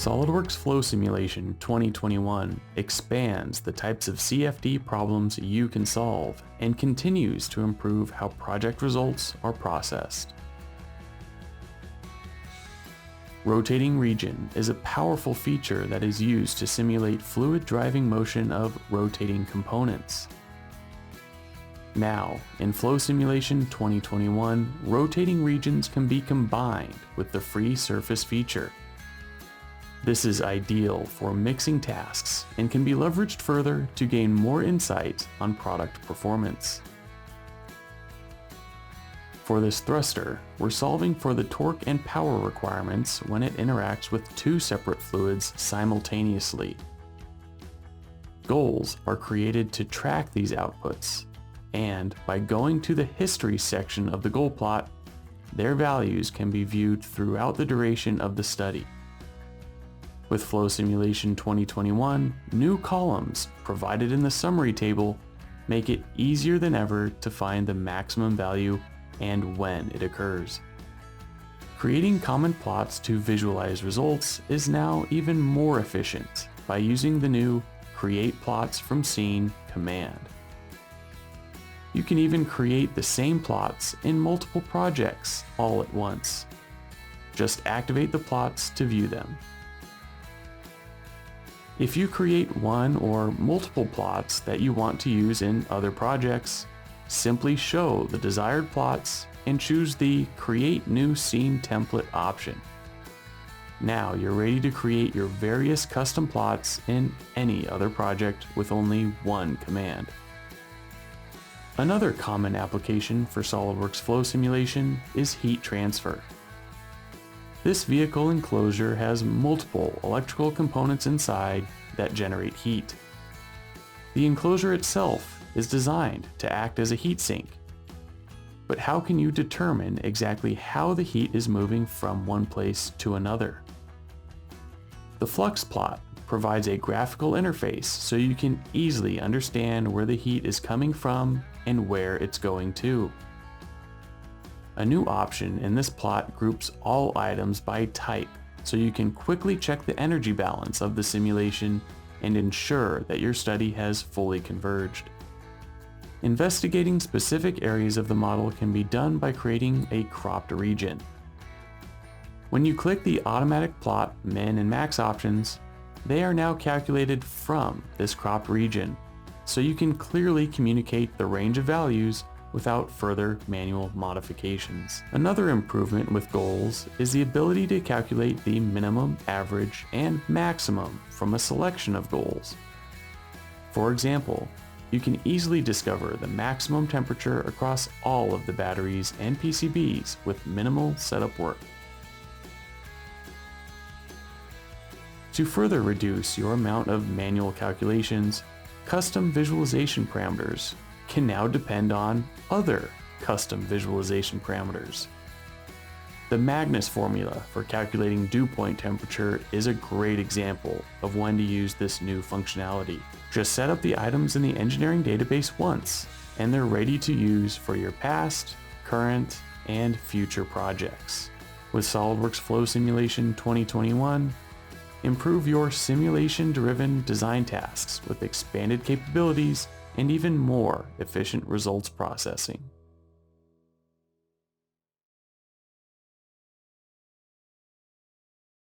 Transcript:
SOLIDWORKS Flow Simulation 2021 expands the types of CFD problems you can solve and continues to improve how project results are processed. Rotating region is a powerful feature that is used to simulate fluid driving motion of rotating components. Now, in Flow Simulation 2021, rotating regions can be combined with the free surface feature. This is ideal for mixing tasks and can be leveraged further to gain more insight on product performance. For this thruster, we're solving for the torque and power requirements when it interacts with two separate fluids simultaneously. Goals are created to track these outputs, and by going to the history section of the goal plot, their values can be viewed throughout the duration of the study. With Flow Simulation 2021, new columns provided in the summary table make it easier than ever to find the maximum value and when it occurs. Creating common plots to visualize results is now even more efficient by using the new Create Plots from Scene command. You can even create the same plots in multiple projects all at once. Just activate the plots to view them. If you create one or multiple plots that you want to use in other projects, simply show the desired plots and choose the Create New Scene Template option. Now you're ready to create your various custom plots in any other project with only one command. Another common application for SOLIDWORKS Flow Simulation is heat transfer. This vehicle enclosure has multiple electrical components inside that generate heat. The enclosure itself is designed to act as a heat sink. But how can you determine exactly how the heat is moving from one place to another? The flux plot provides a graphical interface so you can easily understand where the heat is coming from and where it's going to. A new option in this plot groups all items by type, so you can quickly check the energy balance of the simulation and ensure that your study has fully converged. Investigating specific areas of the model can be done by creating a cropped region. When you click the automatic plot min and max options, they are now calculated from this cropped region, so you can clearly communicate the range of values without further manual modifications. Another improvement with goals is the ability to calculate the minimum, average, and maximum from a selection of goals. For example, you can easily discover the maximum temperature across all of the batteries and PCBs with minimal setup work. To further reduce your amount of manual calculations, custom visualization parameters can now depend on other custom visualization parameters. The Magnus formula for calculating dew point temperature is a great example of when to use this new functionality. Just set up the items in the engineering database once, and they're ready to use for your past, current, and future projects. With SOLIDWORKS Flow Simulation 2021, improve your simulation-driven design tasks with expanded capabilities and even more efficient results processing.